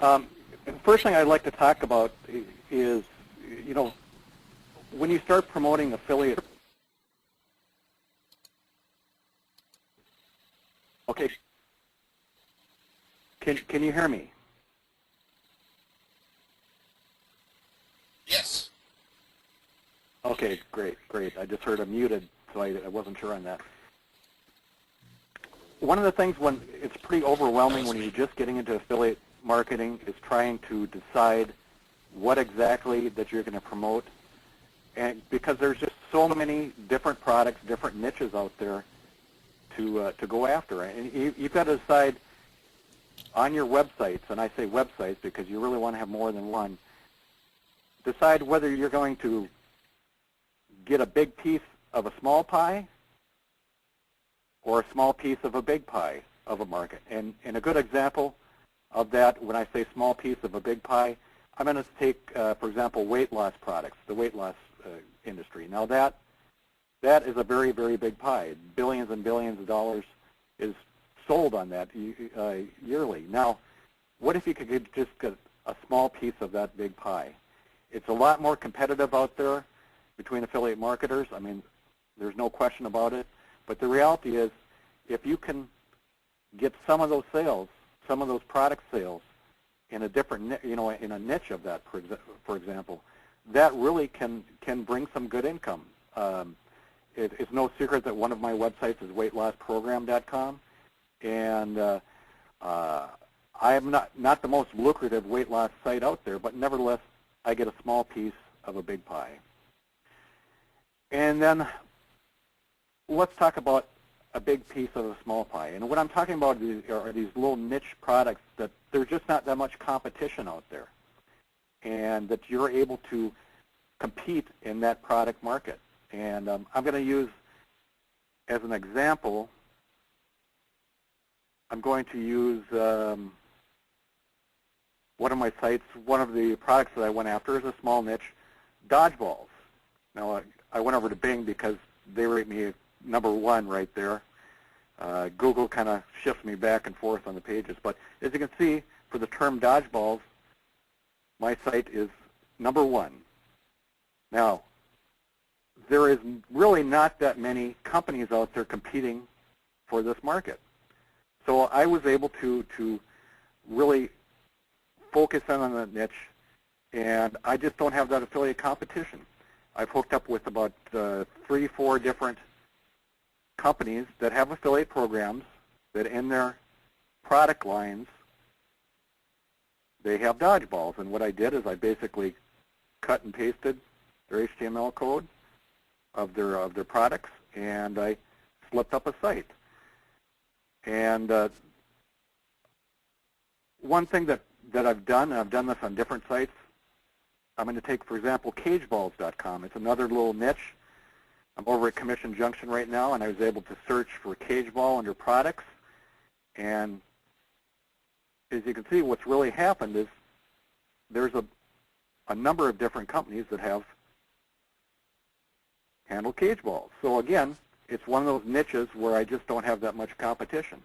The first thing I'd like to talk about is, you know, when you start promoting affiliate. Okay. Can you hear me? Yes. Okay, great. I just heard a muted, so I wasn't sure on that. One of the things when it's pretty overwhelming when you're just getting into affiliate marketing is trying to decide what exactly that you're going to promote, and because there's just so many different products, different niches out there to go after, and you've got to decide on your websites, and I say websites because you really want to have more than one. Decide whether you're going to get a big piece of a small pie or a small piece of a big pie of a market. And a good example of that, when I say small piece of a big pie, I'm going to take, for example, weight loss products, the weight loss industry. Now that is a very, very big pie. Billions and billions of dollars is sold on that yearly. Now, what if you could just get a small piece of that big pie? It's a lot more competitive out there between affiliate marketers. I mean, there's no question about it. But the reality is, if you can get some of those sales, some of those product sales, in a different, you know, in a niche of that, for example, that really can bring some good income. It's no secret that one of my websites is weightlossprogram.com, and I am not the most lucrative weight loss site out there, but nevertheless, I get a small piece of a big pie. And then let's talk about a big piece of a small pie. And what I'm talking about are these little niche products that there's just not that much competition out there, and that you're able to compete in that product market. And I'm going to use, as an example, I'm going to use one of my sites. One of the products that I went after is a small niche, dodgeballs. Now, I went over to Bing because they rate me #1 right there. Google kind of shifts me back and forth on the pages. But as you can see, for the term dodgeballs, my site is #1. Now, there is really not that many companies out there competing for this market. So I was able to really focus in on that niche, and I just don't have that affiliate competition. I've hooked up with about 3, 4 different companies that have affiliate programs that in their product lines they have dodgeballs. And what I did is I basically cut and pasted their HTML code of their products, and I slipped up a site. And one thing that I've done, and I've done this on different sites, I'm going to take, for example, cageballs.com. It's another little niche. I'm over at Commission Junction right now, and I was able to search for cageball under products. And as you can see, what's really happened is there's a number of different companies that have handled cageballs. So again, it's one of those niches where I just don't have that much competition.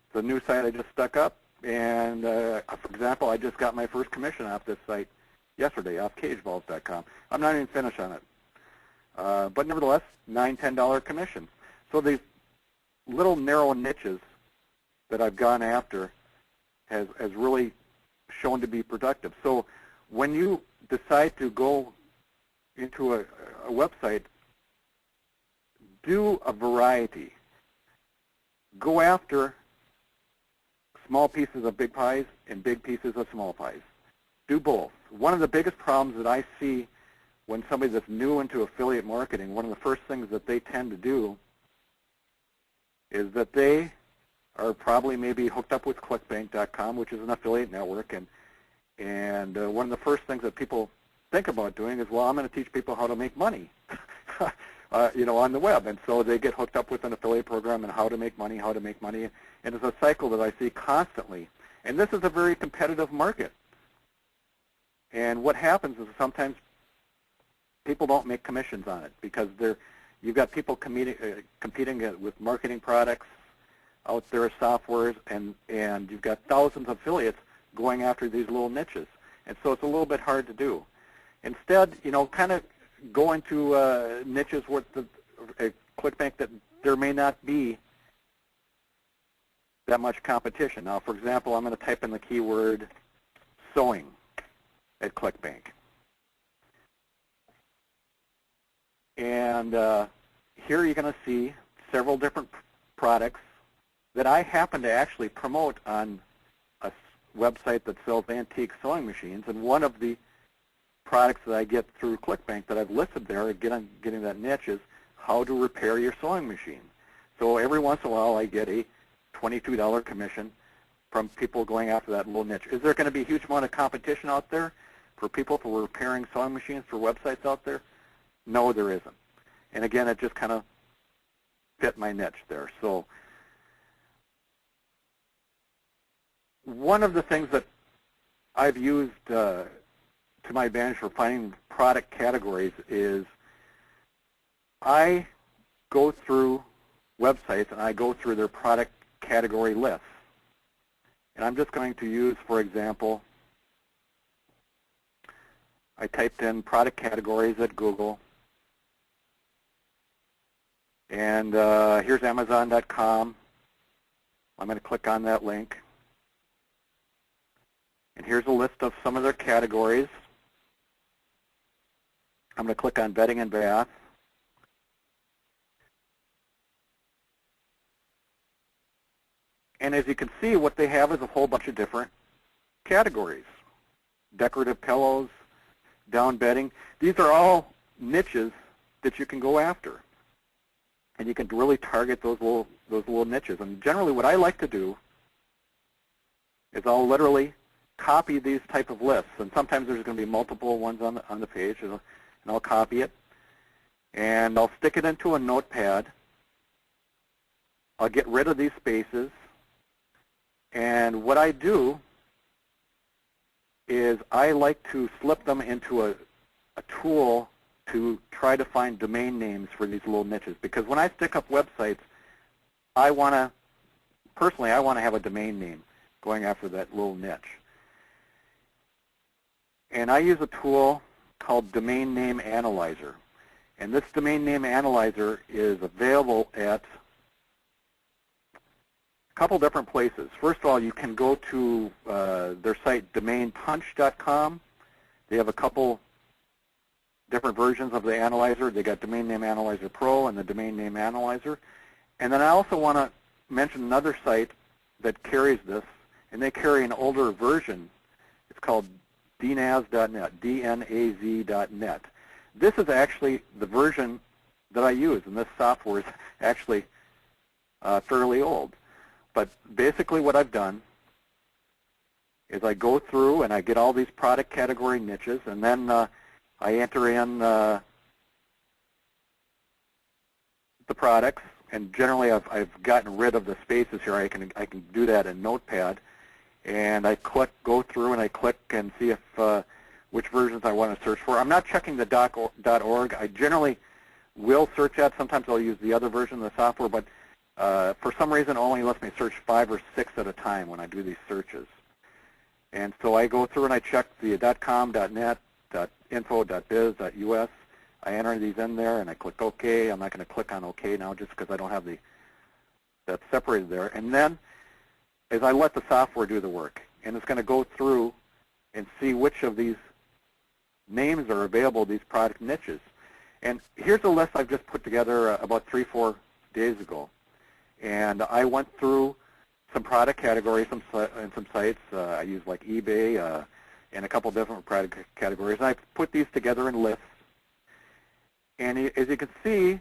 It's a new site I just stuck up, and for example, I just got my first commission off this site yesterday off cageballs.com. I'm not even finished on it. But nevertheless, $9, $10 commission. So these little narrow niches that I've gone after has really shown to be productive. So when you decide to go into a website, do a variety. Go after small pieces of big pies and big pieces of small pies. Do both. One of the biggest problems that I see when somebody that's new into affiliate marketing, one of the first things that they tend to do is that they are probably maybe hooked up with clickbank.com, which is an affiliate network, and one of the first things that people think about doing is, well, I'm going to teach people how to make money, you know, on the web. And so they get hooked up with an affiliate program and how to make money, and it's a cycle that I see constantly. And this is a very competitive market. And what happens is sometimes people don't make commissions on it because you've got people competing with marketing products out there, softwares, and you've got thousands of affiliates going after these little niches. And so it's a little bit hard to do. Instead, kind of go into niches with a ClickBank that there may not be that much competition. Now, for example, I'm going to type in the keyword sewing at ClickBank. And here you're going to see several different products that I happen to actually promote on a website that sells antique sewing machines. And one of the products that I get through ClickBank that I've listed there, getting that niche, is how to repair your sewing machine. So every once in a while I get a $22 commission from people going after that little niche. Is there going to be a huge amount of competition out there for people for repairing sewing machines for websites out there? No, there isn't. And again, it just kind of fit my niche there. So one of the things that I've used to my advantage for finding product categories is I go through websites and I go through their product category lists. And I'm just going to use, for example, I typed in product categories at Google. And here's Amazon.com. I'm going to click on that link. And here's a list of some of their categories. I'm going to click on bedding and bath. And as you can see, what they have is a whole bunch of different categories. Decorative pillows, down bedding. These are all niches that you can go after. And you can really target those little niches. And generally what I like to do is I'll literally copy these type of lists. And sometimes there's going to be multiple ones on the page. And I'll copy it. And I'll stick it into a notepad. I'll get rid of these spaces. And what I do is I like to slip them into a tool to try to find domain names for these little niches. Because when I stick up websites, personally, I want to have a domain name going after that little niche. And I use a tool called Domain Name Analyzer. And this Domain Name Analyzer is available at a couple different places. First of all, you can go to their site, domainpunch.com. They have a couple different versions of the analyzer. They got Domain Name Analyzer Pro and the Domain Name Analyzer. And then I also want to mention another site that carries this, and they carry an older version. It's called dnaz.net, D-N-A-Z.net. This is actually the version that I use, and this software is actually fairly old. But basically what I've done is I go through and I get all these product category niches, and then I enter in the products, and generally I've gotten rid of the spaces here. I can do that in Notepad, and I go through and I click and see if which versions I want to search for. I'm not checking the .org. I generally will search that. Sometimes I'll use the other version of the software, but for some reason it only lets me search 5 or 6 at a time when I do these searches. And so I go through and I check the .com, .net, .info, .biz, .us. I enter these in there and I click OK. I'm not going to click on OK now just because I don't have that separated there. And then as I let the software do the work, and it's going to go through and see which of these names are available, these product niches. And here's a list I've just put together about 3-4 days ago. And I went through some product categories and some sites. I use like eBay and a couple different product categories. And I put these together in lists. And as you can see,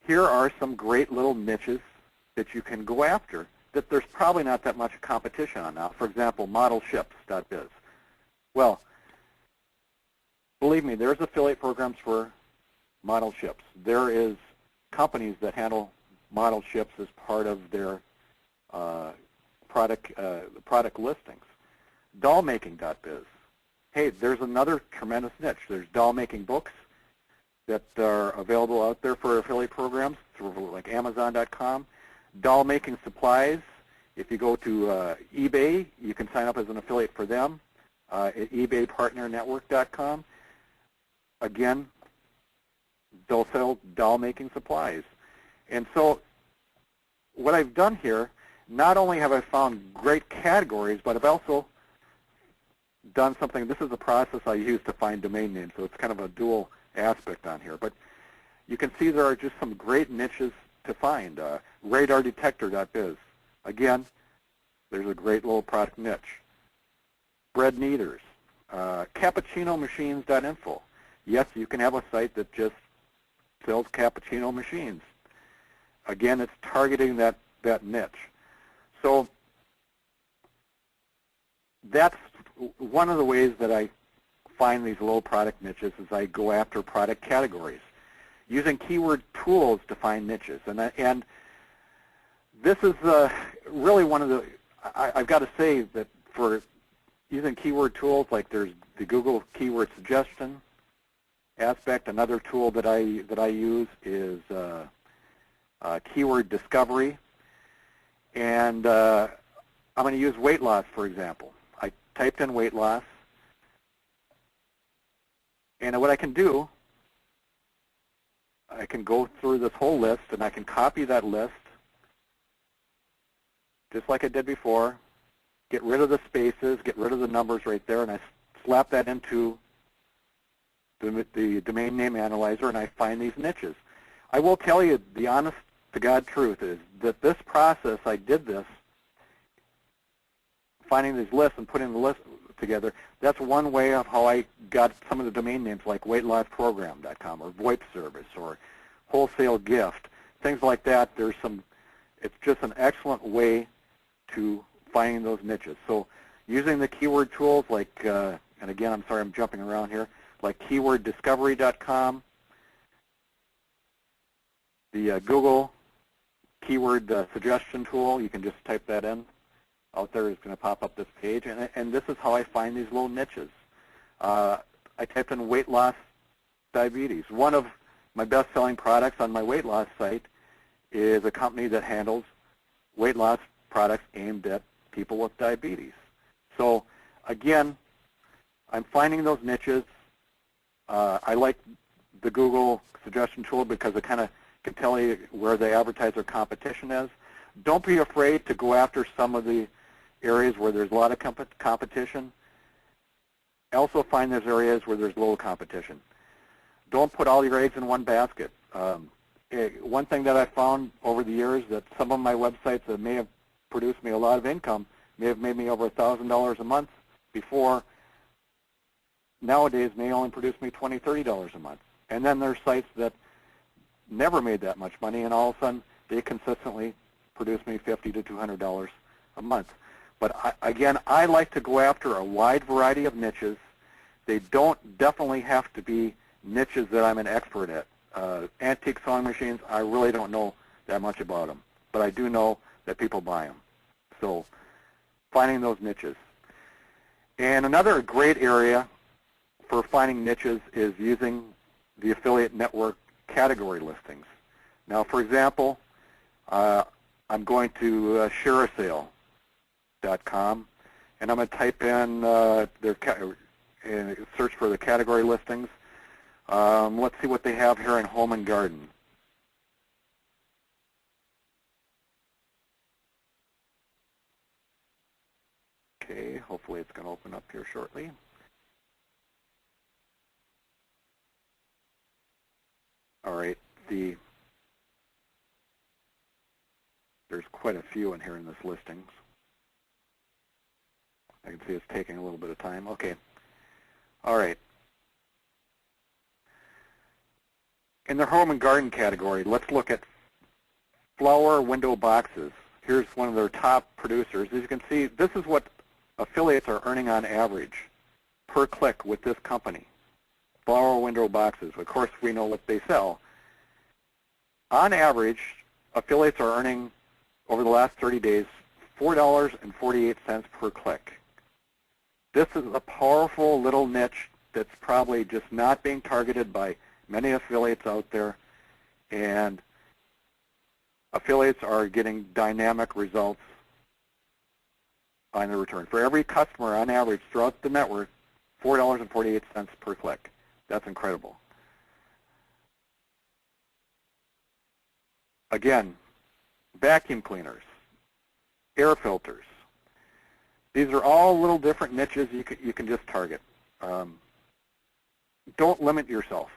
here are some great little niches that you can go after that there's probably not that much competition on now. For example, modelships.biz. Well, believe me, there's affiliate programs for model ships. There is companies that handle model ships as part of their product listings. Dollmaking.biz. Hey, there's another tremendous niche. There's doll making books that are available out there for affiliate programs through like Amazon.com. Doll making supplies If you go to eBay, you can sign up as an affiliate for them at ebaypartnernetwork.com. Again, they'll sell doll-making supplies. And so what I've done here, not only have I found great categories, but I've also done something. This is a process I use to find domain names, so it's kind of a dual aspect on here. But you can see there are just some great niches to find. Radardetector.biz. Again, there's a great little product niche. Bread kneaders. Cappuccinomachines.info. Yes, you can have a site that just sells cappuccino machines. Again, it's targeting that niche. So that's one of the ways that I find these low product niches is I go after product categories, using keyword tools to find niches. And this is really one of the, I've got to say that for using keyword tools, like there's the Google keyword suggestion aspect. Another tool that I use is keyword discovery. And I'm going to use weight loss, for example. I typed in weight loss. And what I can do, I can go through this whole list, and I can copy that list, just like I did before, get rid of the spaces, get rid of the numbers right there, and I slap that into the domain name analyzer, and I find these niches. I will tell you the honest-to-God truth is that this process, I did this, finding these lists and putting the list together. That's one way of how I got some of the domain names like weightlossprogram.com or VoIP service or wholesale gift, things like that. It's just an excellent way to finding those niches. So using the keyword tools like, and again, I'm sorry I'm jumping around here, like keyworddiscovery.com, the Google keyword suggestion tool, you can just type that in. Out there is going to pop up this page, and this is how I find these little niches. I typed in weight loss diabetes. One of my best-selling products on my weight loss site is a company that handles weight loss products aimed at people with diabetes. So again, I'm finding those niches. I like the Google suggestion tool because it kind of can tell you where they advertise their competition is. Don't be afraid to go after some of the areas where there's a lot of competition. Also find those areas where there's low competition. Don't put all your eggs in one basket. One thing that I found over the years that some of my websites that may have produced me a lot of income may have made me over $1,000 a month before, nowadays may only produce me $20, $30 a month. And then there's sites that never made that much money, and all of a sudden they consistently produce me $50 to $200 a month. But again, I like to go after a wide variety of niches. They don't definitely have to be niches that I'm an expert at. Antique sewing machines, I really don't know that much about them, but I do know that people buy them. So finding those niches. And another great area for finding niches is using the affiliate network category listings. Now, for example, I'm going to ShareASale.com, and I'm going to type in search for the category listings. Let's see what they have here in home and garden. Okay, hopefully it's going to open up here shortly. All right, there's quite a few in here in this listings. I can see it's taking a little bit of time. Okay. All right. In the home and garden category, let's look at flower window boxes. Here's one of their top producers. As you can see, this is what affiliates are earning on average per click with this company. Flower window boxes. Of course, we know what they sell. On average, affiliates are earning, over the last 30 days, $4.48 per click. This is a powerful little niche that's probably just not being targeted by many affiliates out there, and affiliates are getting dynamic results on the return. For every customer, on average, throughout the network, $4.48 per click. That's incredible. Again, vacuum cleaners, air filters. These are all little different niches you can just target. Don't limit yourself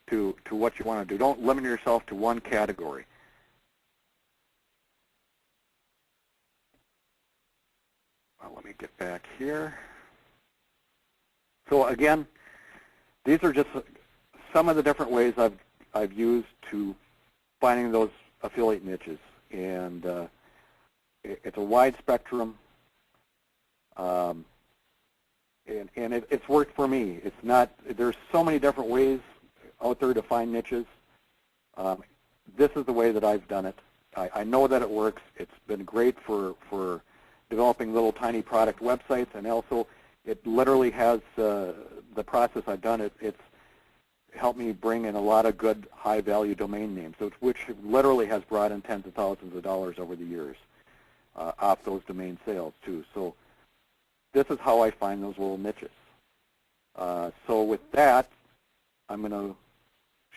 to what you want to do. Don't limit yourself to one category. Well, let me get back here. So again, these are just some of the different ways I've used to finding those affiliate niches, and it's a wide spectrum, and it's worked for me. It's not. There's so many different ways out there to find niches. This is the way that I've done it. I know that it works. It's been great for developing little tiny product websites, and also it literally has the process I've done. It's helped me bring in a lot of good high-value domain names, which literally has brought in tens of thousands of dollars over the years off those domain sales too. So this is how I find those little niches. So with that, I'm going to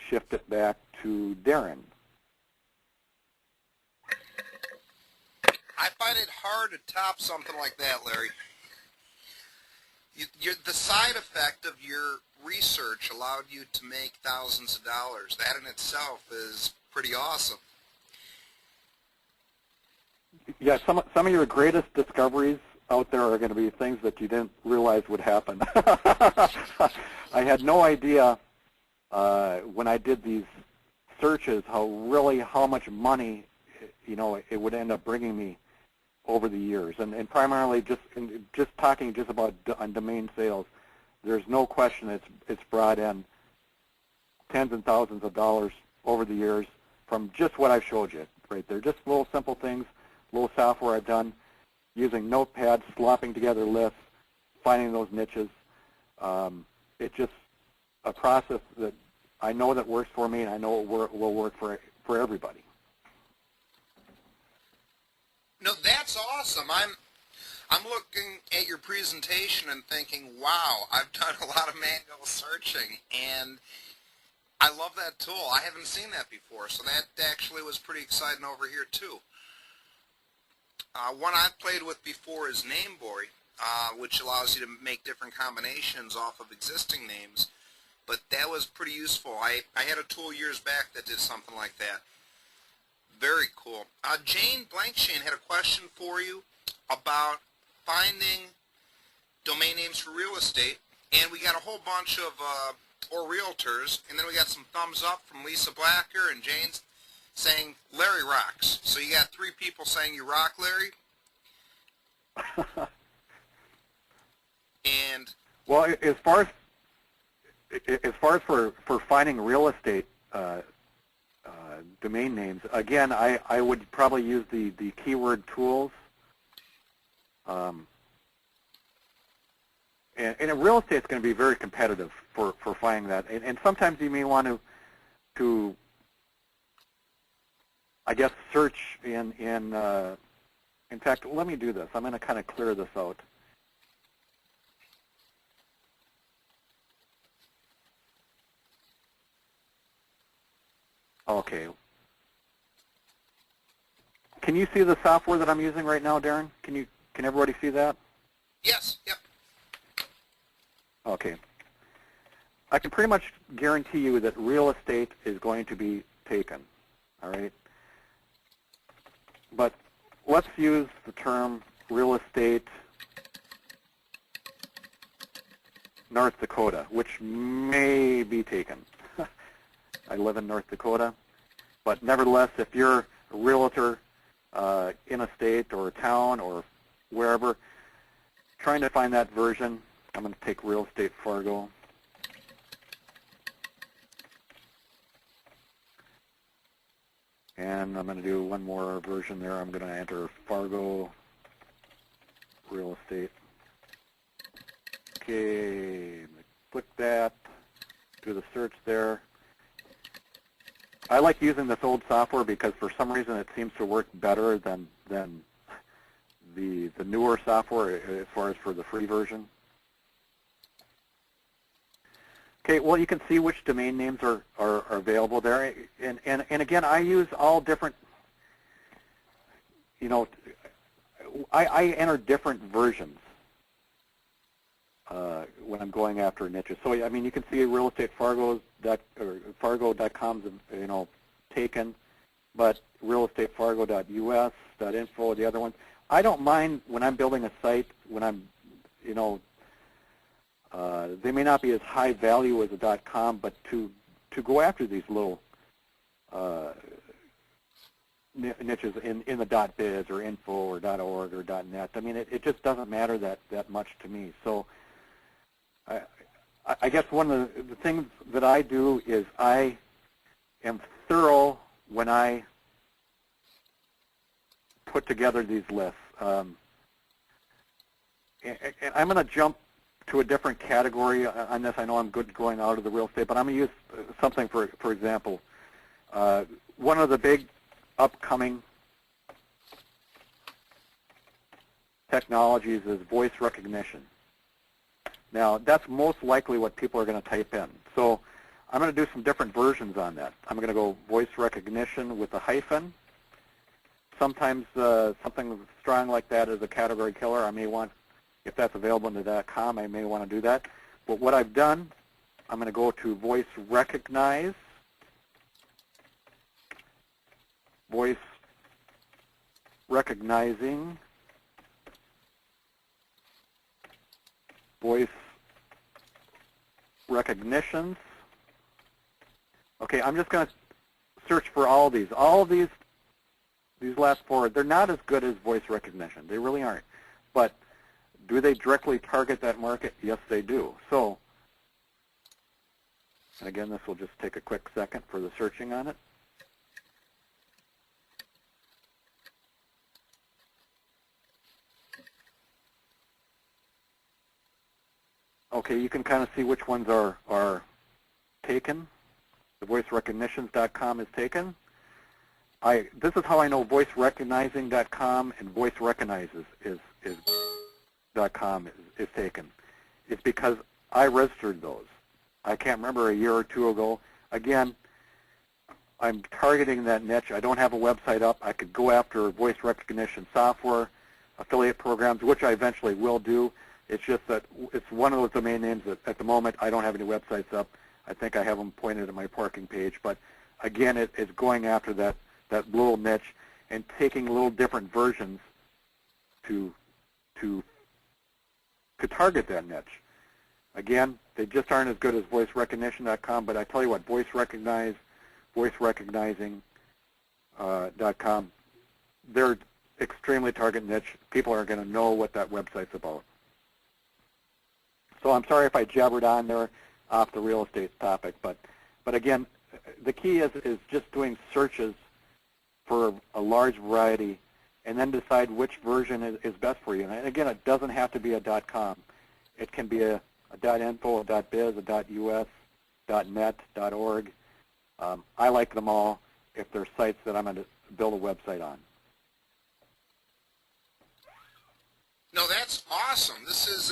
shift it back to Darren. I find it hard to top something like that, Larry. The side effect of your research allowed you to make thousands of dollars. That in itself is pretty awesome. Yeah, some of your greatest discoveries out there are going to be things that you didn't realize would happen. I had no idea when I did these searches how much money it would end up bringing me over the years, and primarily just talking about on domain sales. There's no question it's brought in tens and thousands of dollars over the years from just what I've showed you right there. Just little simple things, little software I've done using notepads, slopping together lists, finding those niches. It's just a process that I know that works for me, and I know it will work for everybody. No, that's awesome. I'm looking at your presentation and thinking, wow, I've done a lot of manual searching, and I love that tool. I haven't seen that before, so that actually was pretty exciting over here too. One I've played with before is Nameboy, which allows you to make different combinations off of existing names, but that was pretty useful. I had a tool years back that did something like that. Very cool. Jane Blankshane had a question for you about finding domain names for real estate, and we got a whole bunch of or realtors, and then we got some thumbs up from Lisa Blacker and Jane's saying Larry rocks. So you got 3 people saying you rock, Larry. And well, as far as for finding real estate domain names, again, I would probably use the keyword tools. And in real estate, it's going to be very competitive for finding that. And sometimes you may want to I guess, search in fact, let me do this. I'm going to kind of clear this out. Okay. Can you see the software that I'm using right now, Darren? Can everybody see that? Yes. Yep. Okay. I can pretty much guarantee you that real estate is going to be taken. All right. But let's use the term real estate North Dakota, which may be taken. I live in North Dakota, but nevertheless, if you're a realtor in a state or a town or wherever, trying to find that version, I'm going to take real estate Fargo. And I'm going to do one more version there. I'm going to enter Fargo real estate. Okay, click that, do the search there. I like using this old software because for some reason it seems to work better than the newer software as far as for the free version. Okay, well, you can see which domain names are available there. And again, I use all different, you know, I enter different versions when I'm going after niches. So, I mean, you can see Fargo.com's, you know, taken, but realestatefargo.us, .info, the other ones. I don't mind when I'm building a site, when I'm, you know, they may not be as high value as a .com, but to go after these little niches in the .biz or info or .org or .net, I mean, it just doesn't matter that much to me. So I guess one of the things that I do is I am thorough when I put together these lists. And I'm going to jump to a different category on this. I know I'm good going out of the real estate, but I'm going to use something, for example. One of the big upcoming technologies is voice recognition. Now, that's most likely what people are going to type in. So I'm going to do some different versions on that. I'm going to go voice recognition with a hyphen. Sometimes something strong like that is a category killer. I may want, if that's available in the .com, I may want to do that. But what I've done, I'm going to go to voice recognize, voice recognizing, voice recognitions. Okay, I'm just going to search for all of these. All of these last four, they're not as good as voice recognition. They really aren't. But do they directly target that market? Yes, they do. So, and again, this will just take a quick second for the searching on it. Okay, you can kind of see which ones are taken. The voicerecognitions.com is taken. This is how I know voicerecognizing.com and voicerecognizes .com is taken. It's because I registered those. I can't remember, a year or two ago. Again, I'm targeting that niche. I don't have a website up. I could go after voice recognition software, affiliate programs, which I eventually will do. It's just that it's one of those domain names that at the moment I don't have any websites up. I think I have them pointed at my parking page. But again, it's going after that little niche and taking little different versions to target that niche. Again, they just aren't as good as voicerecognition.com, but I tell you what, voicerecognizing.com, they're extremely target niche. People are going to know what that website's about. So I'm sorry if I jabbered on there off the real estate topic, but again, the key is just doing searches for a large variety and then decide which version is best for you. And again, it doesn't have to be a .com. It can be a .info, a .biz, a .us, .net, .org. I like them all if they're sites that I'm going to build a website on. No, that's awesome. This is,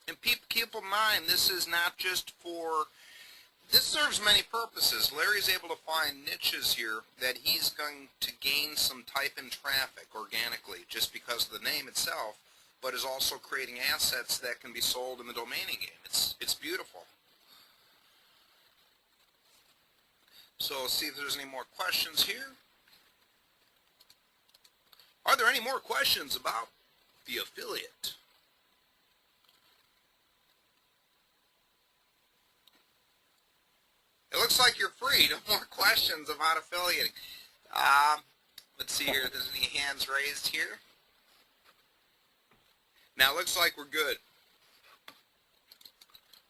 and keep in mind, this is not just for, this serves many purposes. Larry's able to find niches here that he's going to gain some type-in traffic organically just because of the name itself, but is also creating assets that can be sold in the domaining game. It's beautiful. So see if there's any more questions here. Are there any more questions about the affiliate? It looks like you're free. No more questions about affiliating. Let's see here if there's any hands raised here. Now it looks like we're good.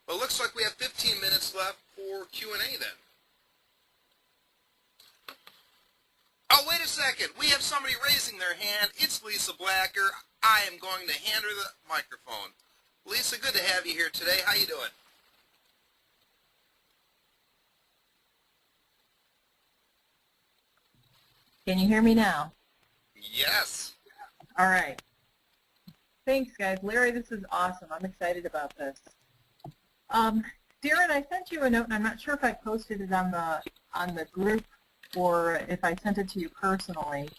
Well, it looks like we have 15 minutes left for Q&A then. Oh, wait a second. We have somebody raising their hand. It's Lisa Blacker. I am going to hand her the microphone. Lisa, good to have you here today. How you doing? Can you hear me now? Yes. All right. Thanks, guys. Larry, this is awesome. I'm excited about this. Darren, I sent you a note, and I'm not sure if I posted it on the group or if I sent it to you personally.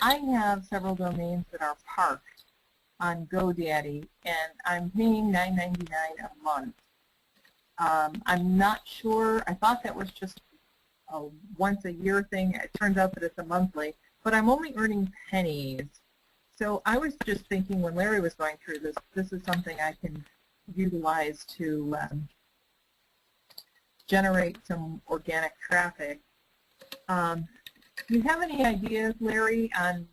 I have several domains that are parked on GoDaddy, and I'm paying $9.99 a month. I'm not sure. I thought that was just a once-a-year thing. It turns out that it's a monthly, but I'm only earning pennies. So I was just thinking when Larry was going through this, this is something I can utilize to generate some organic traffic. Do you have any ideas, Larry, on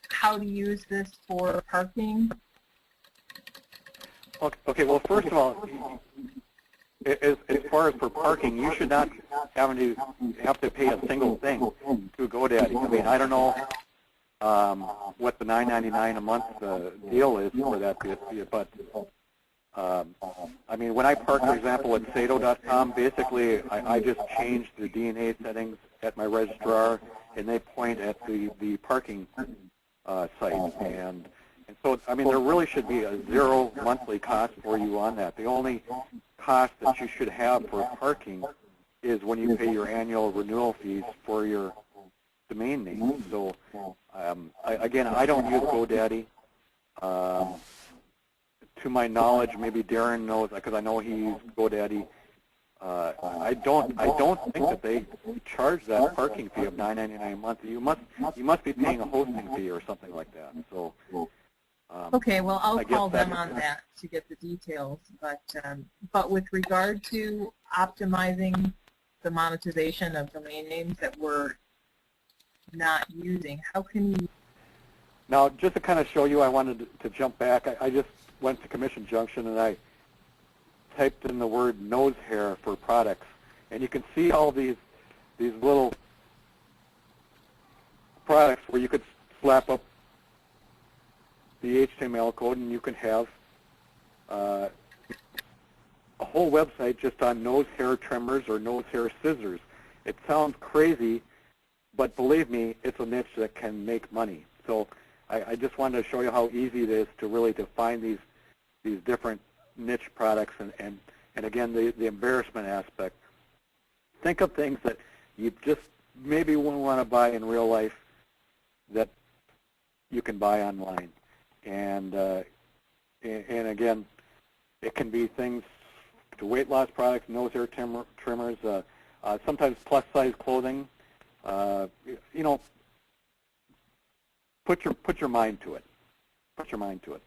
how to use this for parking? Okay, well, first of all, as far as for parking, you should not have to pay a single thing to GoDaddy. I mean, I don't know what the $9.99 a month deal is for that, but I mean, when I park, for example, at Sato.com, basically I just changed the DNA settings at my registrar, and they point at the parking site. And so, I mean, there really should be a zero monthly cost for you on that. The only cost that you should have for parking is when you pay your annual renewal fees for your domain name. So, again, I don't use GoDaddy. To my knowledge, maybe Darren knows, because I know he used GoDaddy. I don't think that they charge that parking fee of $9.99 a month. You must be paying a hosting fee or something like that. So. Okay, well, I'll call them on that to get the details. But with regard to optimizing the monetization of domain names that we're not using, how can you? Now, just to kind of show you, I wanted to jump back. I just went to Commission Junction and I typed in the word nose hair for products, and you can see all these little products where you could slap up the HTML code, and you can have a whole website just on nose hair trimmers or nose hair scissors. It sounds crazy, but believe me, it's a niche that can make money. So I just wanted to show you how easy it is to really define these different niche products, and again, the embarrassment aspect. Think of things that you just maybe wouldn't want to buy in real life that you can buy online. And again, it can be things to weight loss products, nose hair trimmers, sometimes plus-size clothing. You know, put your mind to it. Put your mind to it.